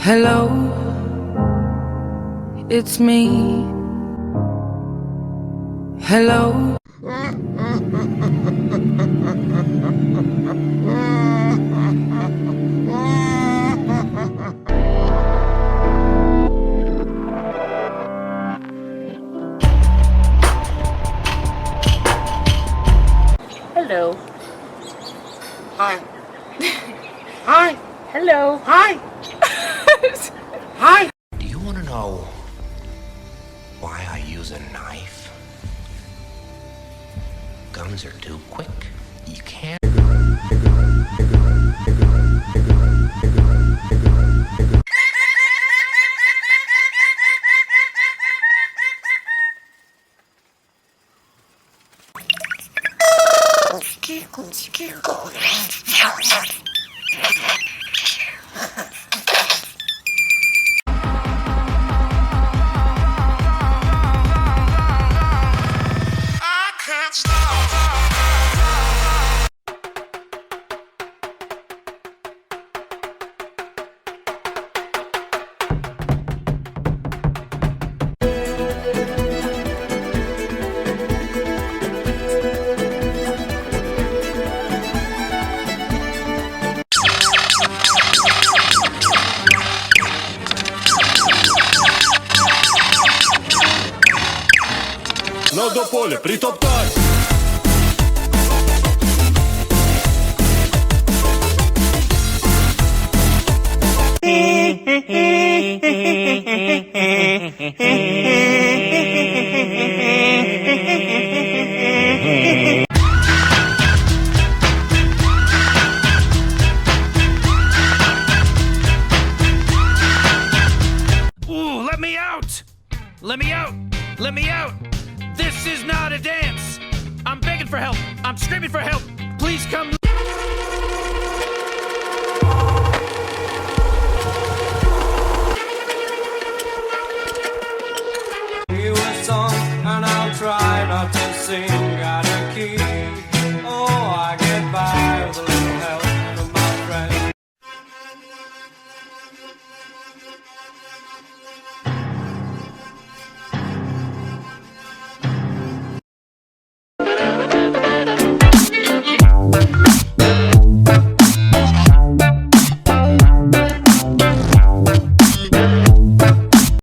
Hello, it's me. Hello. Hello. Hi. Hi. Hello. Hi. Hi. Do you want to know why I use a knife? Guns are too quick. You can't. Надо поле притоптать. Ooh, let me out! Let me out! Let me out! This is not a dance! I'm begging for help! I'm screaming for help! Please come